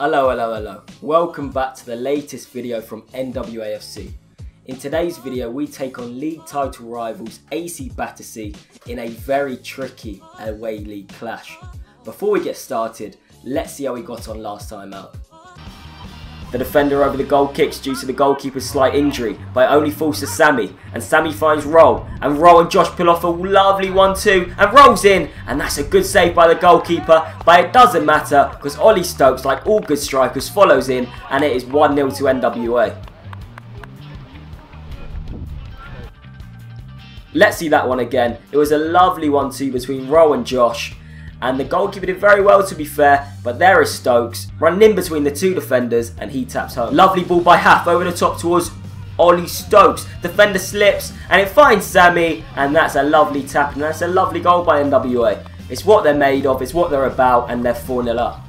Hello. Welcome back to the latest video from NWA F.C. In today's video, we take on league title rivals AC Battersea in a very tricky away league clash. Before we get started, let's see how we got on last time out. The defender over the goal kicks due to the goalkeeper's slight injury, but it only falls to Sammy, and Sammy finds Roll and Josh pull off a lovely 1-2 and rolls in, and that's a good save by the goalkeeper, but it doesn't matter because OLLY Stokes, like all good strikers, follows in, and it is 1-0 to NWA. Let's see that one again. It was a lovely 1-2 between Roll and Josh. And the goalkeeper did very well, to be fair, but there is Stokes running in between the two defenders and he taps home. Lovely ball by Half over the top towards OLLY Stokes. Defender slips and it finds Sammy, and that's a lovely tap and that's a lovely goal by NWA. It's what they're made of, it's what they're about, and they're 4-0 up.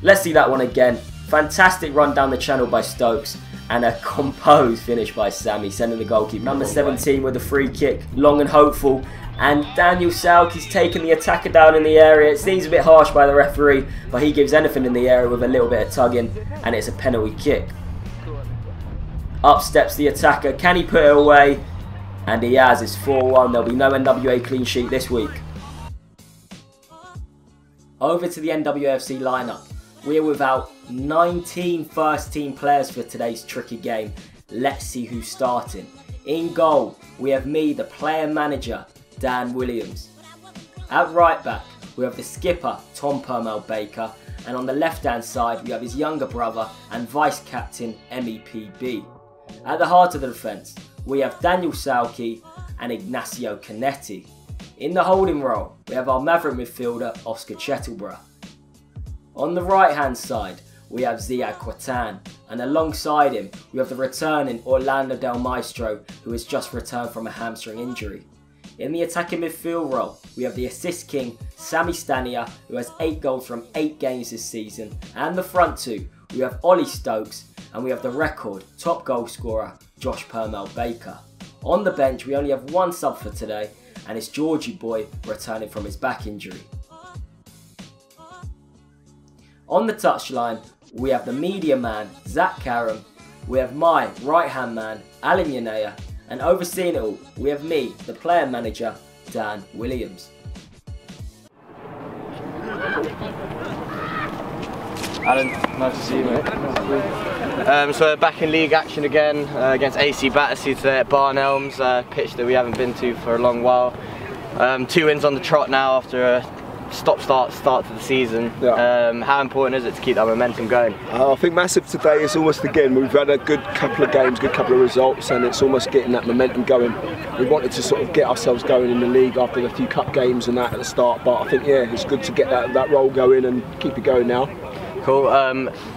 Let's see that one again. Fantastic run down the channel by Stokes. And a composed finish by Sammy, sending the goalkeeper. Number 17 with a free kick, long and hopeful. And Daniel Salke's taken the attacker down in the area. It seems a bit harsh by the referee, but he gives anything in the area with a little bit of tugging, and it's a penalty kick. Up steps the attacker. Can he put it away? And he has. It's 4-1. There'll be no NWA clean sheet this week. Over to the NWA F.C. lineup. We're without 19 first team players for today's tricky game. Let's see who's starting. In goal, we have me, the player manager, Dan Williams. At right back, we have the skipper, Tom Permel Baker. And on the left hand side, we have his younger brother and vice captain, MEPB. At the heart of the defence, we have Daniel Salke and Ignacio Canetti. In the holding role, we have our maverick midfielder, Oscar Chettleborough. On the right hand side, we have Ziad Quatan, and alongside him, we have the returning Orlando Del Maestro, who has just returned from a hamstring injury. In the attacking midfield role, we have the assist king, Sammy STANIER, who has 8 goals from 8 games this season, and the front two, we have OLLY Stokes, and we have the record top goal scorer, Josh Permel Baker. On the bench, we only have one sub for today, and it's Georgie Boy returning from his back injury. On the touchline, we have the media man, Zach Karam, we have my right hand man, Alan Yanea, and overseeing it all, we have me, the player manager, Dan Williams. Alan, nice to see you, mate. So we're back in league action again against AC Battersea today at Barn Elms, pitch that we haven't been to for a long while. 2 wins on the trot now after a stop-start to the season. Yeah. How important is it to keep that momentum going? I think massive today. Is almost again, we've had a good couple of games, good couple of results, and it's almost getting that momentum going. We wanted to sort of get ourselves going in the league after a few cup games and that at the start, but I think it's good to get that roll going and keep it going now. Cool.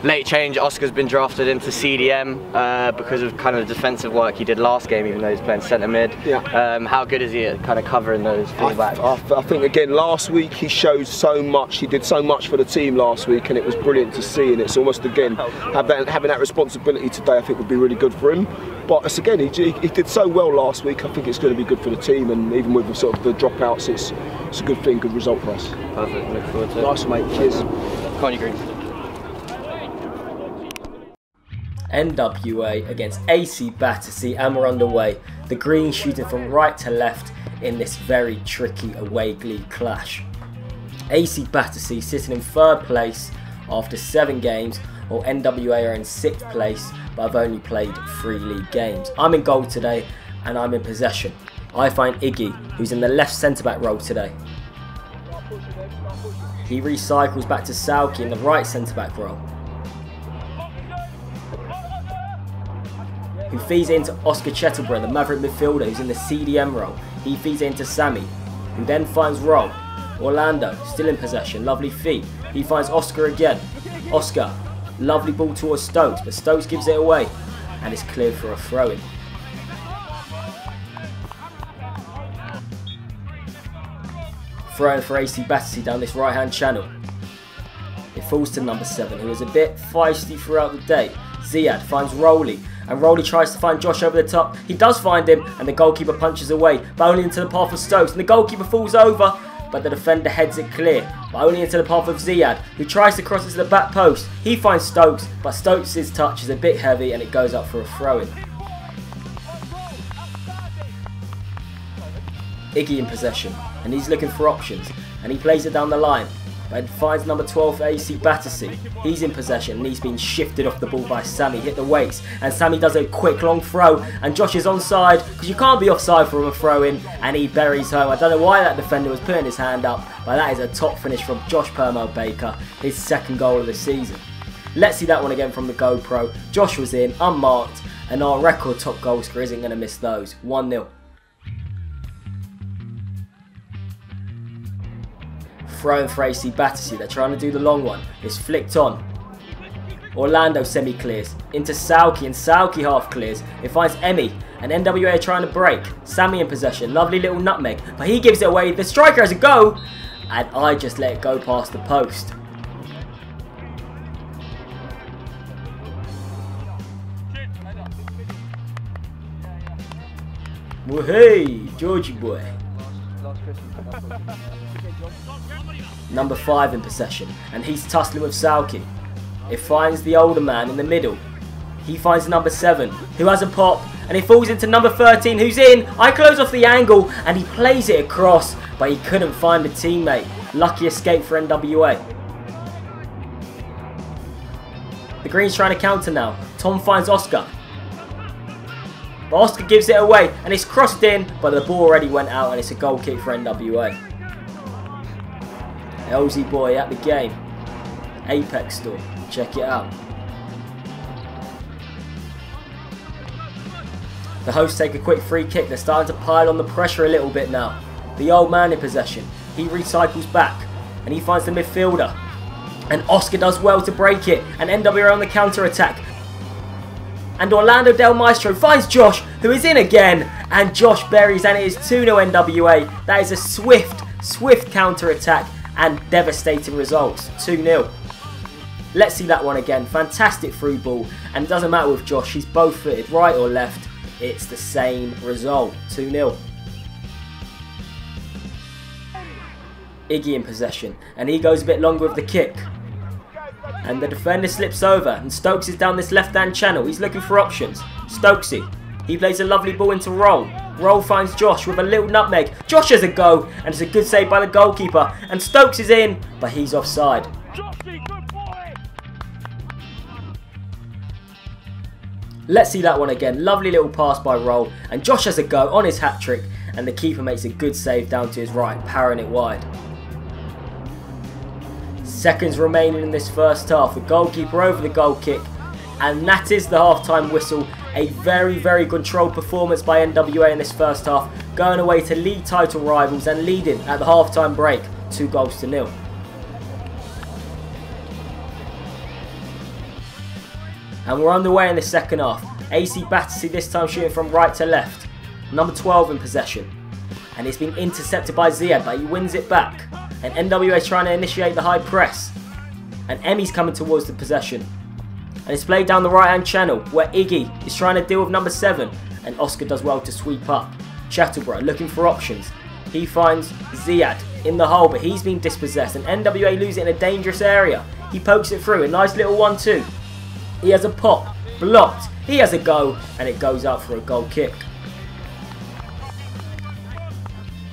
Late change, Oscar's been drafted into CDM because of kind of the defensive work he did last game, even though he's playing centre mid. Yeah. How good is he at kind of covering those fullbacks? I think again last week he showed so much, he did so much for the team last week, and it was brilliant to see, and it's almost again having that responsibility today I think would be really good for him. But it's again, he did so well last week, I think it's going to be good for the team, and even with the sort of the dropouts, it's a good thing, good result for us. Perfect, look forward to it. Nice mate, cheers. Come on you Greens. NWA against AC Battersea, and we're underway. The Greens shooting from right to left in this very tricky away league clash. AC Battersea sitting in 3rd place after 7 games, while NWA are in 6th place but have only played 3 league games. I'm in goal today and I'm in possession. I find Iggy, who's in the left centre back role today. He recycles back to Salke in the right centre back role, who feeds it into Oscar Chettleborough, the maverick midfielder who's in the CDM role. He feeds it into Sammy, who then finds Roll. Orlando, still in possession, lovely feet. He finds Oscar again. Oscar, lovely ball towards Stokes, but Stokes gives it away, and it's cleared for a throw-in. Throw-in for AC Battersea down this right-hand channel. It falls to number 7, who is a bit feisty throughout the day. Ziad finds Rolly, and Rolly tries to find Josh over the top. He does find him, and the goalkeeper punches away, but only into the path of Stokes, and the goalkeeper falls over, but the defender heads it clear, but only into the path of Ziad, who tries to cross into the back post. He finds Stokes, but Stokes' touch is a bit heavy and it goes up for a throw-in. Iggy in possession, and he's looking for options, and he plays it down the line, but finds number 12 AC BATTERSEA. He's in possession and he's been shifted off the ball by Sammy, hit the weights, and Sammy does a quick long throw, and Josh is onside because you can't be offside from a throw in, and he buries home. I don't know why that defender was putting his hand up, but that is a top finish from Josh Permel Baker, his second goal of the season. Let's see that one again from the GoPro. Josh was in, unmarked, and our record top goal scorer isn't going to miss those. 1-0. Throwing for AC BATTERSEA, they're trying to do the long one. It's flicked on. Orlando semi-clears into Sauki, and Sauki half clears. It finds Emmy, and NWA are trying to break. Sammy in possession, lovely little nutmeg, but he gives it away. The striker has a go, and I just let it go past the post. Well, hey, Georgie boy. Number 5 in possession, and he's tussling with Sauki. It finds the older man in the middle. He finds number 7, who has a pop, and it falls into number 13, who's in. I close off the angle, and he plays it across, but he couldn't find a teammate. Lucky escape for NWA. The Green's trying to counter now. Tom finds Oscar. But Oscar gives it away, and it's crossed in, but the ball already went out, and it's a goal kick for NWA. LZ boy at the game. Apex store. Check it out. The hosts take a quick free kick. They're starting to pile on the pressure a little bit now. The old man in possession. He recycles back, and he finds the midfielder. And Oscar does well to break it, and NWA on the counter attack. And Orlando Del Maestro finds Josh, who is in again, and Josh buries, and it is 2-0 NWA. That is a swift counter attack and devastating results. 2-0. Let's see that one again. Fantastic through ball, and it doesn't matter with Josh, he's both footed, right or left. It's the same result. 2-0. Iggy in possession, and he goes a bit longer with the kick. And the defender slips over, and Stokes is down this left-hand channel. He's looking for options. Stokesy. He plays a lovely ball into Roll. Roll finds Josh with a little nutmeg. Josh has a go, and it's a good save by the goalkeeper. And Stokes is in, but he's offside. Let's see that one again. Lovely little pass by Roll, and Josh has a go on his hat-trick, and the keeper makes a good save down to his right, powering it wide. Seconds remaining in this first half. The goalkeeper over the goal kick, and that is the half-time whistle. A very controlled performance by NWA in this first half, going away to league title rivals and leading at the half-time break 2-0. And we're underway in the second half. AC BATTERSEA this time shooting from right to left. Number 12 in possession, and it's been intercepted by Ziad, but he wins it back. And NWA is trying to initiate the high press. And Emmy's coming towards the possession. And it's played down the right hand channel where Iggy is trying to deal with number 7. And Oscar does well to sweep up. Chattleborough looking for options. He finds Ziad in the hole, but he's been dispossessed. And NWA lose it in a dangerous area. He pokes it through, a nice little 1-2. He has a pop, blocked. He has a go, and it goes out for a goal kick.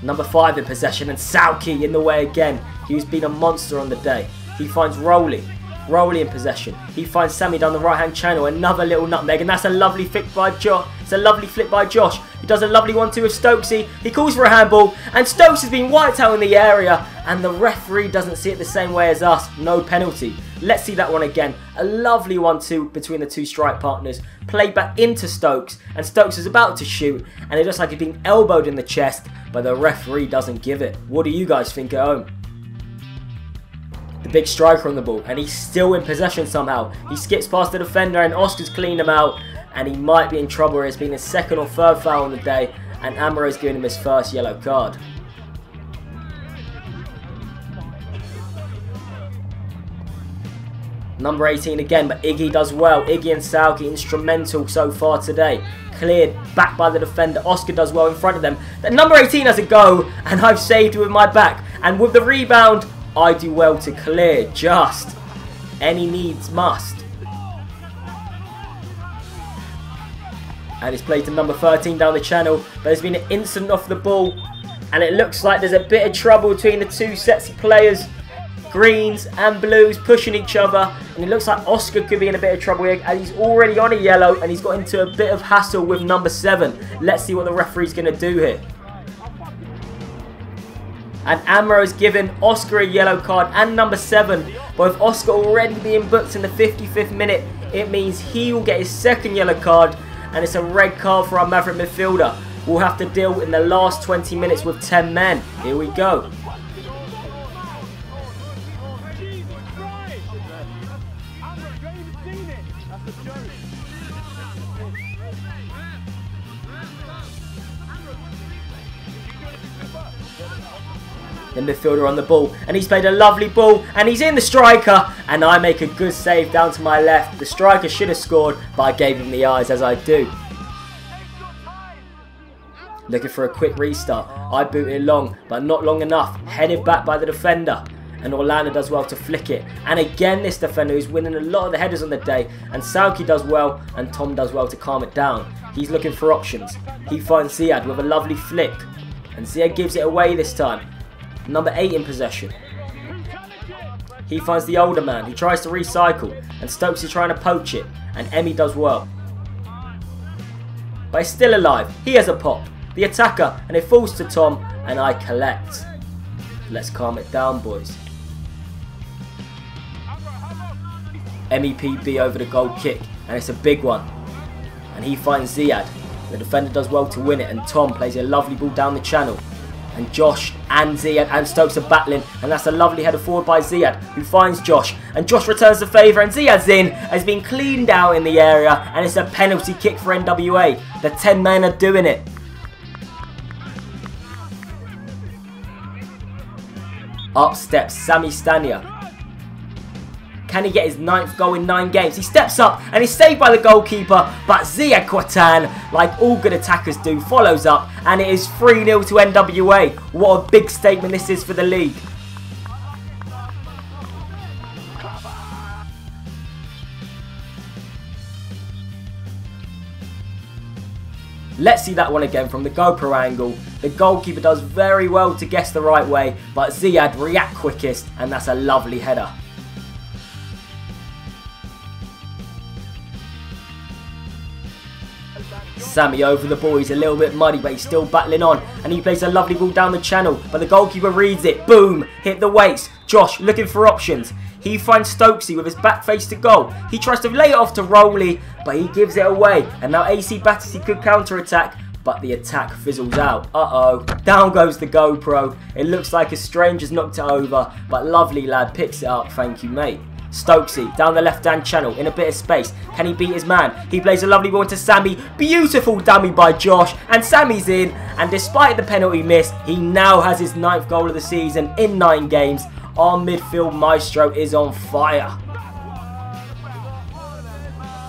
Number 5 in possession, and Sauki in the way again. He's been a monster on the day. He finds Rowley in possession. He finds Sammy down the right hand channel. Another little nutmeg, and that's a lovely flick by Josh. It's a lovely flick by Josh. He does a lovely 1-2 with Stokesy. He calls for a handball, and Stokes has been wiped out in the area, and the referee doesn't see it the same way as us. No penalty. Let's see that one again. A lovely 1-2 between the two strike partners. Played back into Stokes, and Stokes is about to shoot, and it looks like he's being elbowed in the chest, but the referee doesn't give it. What do you guys think at home? The big striker on the ball, and he's still in possession somehow. He skips past the defender, and Oscar's cleaned him out, and he might be in trouble. It's been his second or third foul on the day, and Amaro's giving him his first yellow card. Number 18 again, but Iggy does well. Iggy and Sauki instrumental so far today. Cleared back by the defender. Oscar does well in front of them. Then number 18 has a go, and I've saved it with my back. And with the rebound, I do well to clear. Just any needs must. And it's played to number 13 down the channel. But there's been an incident off the ball. And it looks like there's a bit of trouble between the two sets of players. Greens and blues pushing each other. And it looks like Oscar could be in a bit of trouble here. And he's already on a yellow. And he's got into a bit of hassle with number 7. Let's see what the referee's going to do here. And Amro's given Oscar a yellow card and number 7. But with Oscar already being booked in the 55th minute, it means he will get his second yellow card. And it's a red card for our Maverick midfielder. We'll have to deal in the last 20 minutes with 10 men. Here we go. The midfielder on the ball, and he's played a lovely ball, and he's in the striker, and I make a good save down to my left. The striker should have scored, but I gave him the eyes as I do. Looking for a quick restart. I boot it long, but not long enough. Headed back by the defender, and Orlando does well to flick it. And again, this defender who's winning a lot of the headers on the day, and Sauki does well, and Tom does well to calm it down. He's looking for options. He finds Ziad with a lovely flick, and Ziad gives it away this time. Number 8 in possession. He finds the older man who tries to recycle, and Stokes is trying to poach it, and Emmy does well. But he's still alive. He has a pop. The attacker, and it falls to Tom, and I collect. Let's calm it down, boys. MEPB over the goal kick, and it's a big one. And he finds Ziad. The defender does well to win it, and Tom plays a lovely ball down the channel. And Josh and Ziad and Stokes are battling, and that's a lovely header forward by Ziad, who finds Josh, and Josh returns the favour, and Ziad's in, has been cleaned out in the area, and it's a penalty kick for NWA. The 10 men are doing it. Up steps Sammy Stanier. Can he get his 9th goal in 9 games? He steps up and he's saved by the goalkeeper, but Ziad Quatan, like all good attackers do, follows up, and it is 3-0 to NWA. What a big statement this is for the league. Let's see that one again from the GoPro angle. The goalkeeper does very well to guess the right way, but Ziad react quickest, and that's a lovely header. Sammy over the ball, he's a little bit muddy, but he's still battling on, and he plays a lovely ball down the channel, but the goalkeeper reads it. Boom! Hit the weights. Josh looking for options. He finds Stokesy with his back face to goal. He tries to lay it off to Rowley, but he gives it away, and now AC Battersea could counter-attack, but the attack fizzles out. Uh-oh. Down goes the GoPro. It looks like a stranger's knocked it over, but lovely lad picks it up. Thank you, mate. Stokesy down the left-hand channel in a bit of space. Can he beat his man? He plays a lovely ball into Sammy. Beautiful dummy by Josh, and Sammy's in. And despite the penalty miss, he now has his 9th goal of the season in 9 games. Our midfield maestro is on fire.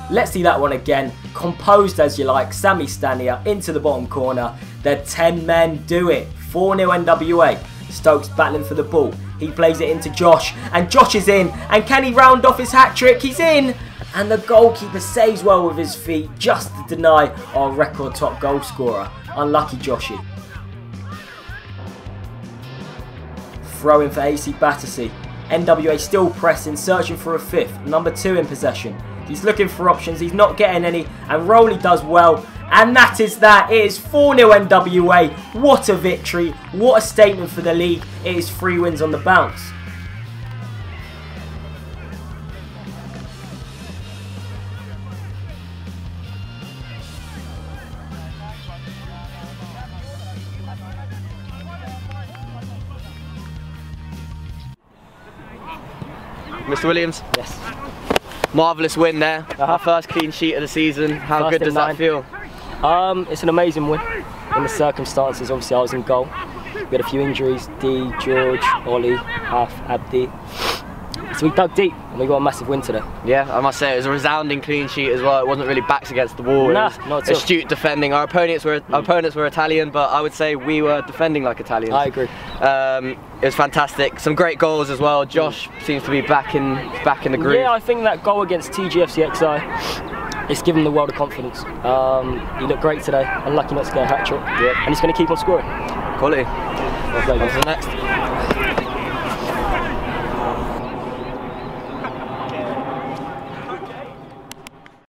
Let's see that one again. Composed as you like. Sammy Stanier into the bottom corner. The 10 men do it. 4-0 NWA. Stokes battling for the ball. He plays it into Josh, and Josh is in, and can he round off his hat-trick? He's in, and the goalkeeper saves well with his feet just to deny our record top goal scorer. Unlucky Joshy. Throw in for AC Battersea. NWA still pressing, searching for a 5th. Number 2 in possession. He's looking for options, he's not getting any, and Rowley does well. And that is that. It is 4-0 NWA. What a victory. What a statement for the league. It is 3 wins on the bounce. Mr. Williams? Yes. Marvellous win there. Our first clean sheet of the season. How good does that feel? It's an amazing win in the circumstances. Obviously I was in goal. We had a few injuries, D, George, Ollie, Half, Abdi. It's So we dug deep and we got a massive win today. Yeah, I must say it was a resounding clean sheet as well. It wasn't really backs against the wall. Nah, it was not at all. astute defending. Our opponents were Italian, but I would say we were defending like Italians. I agree. It was fantastic. Some great goals as well. Josh seems to be back in the groove. Yeah, I think that goal against TGFCXI, it's given him the world of confidence. He looked great today. Unlucky not to get a hat trick. Yep. And he's going to keep on scoring. Quality. Well played. On to the next.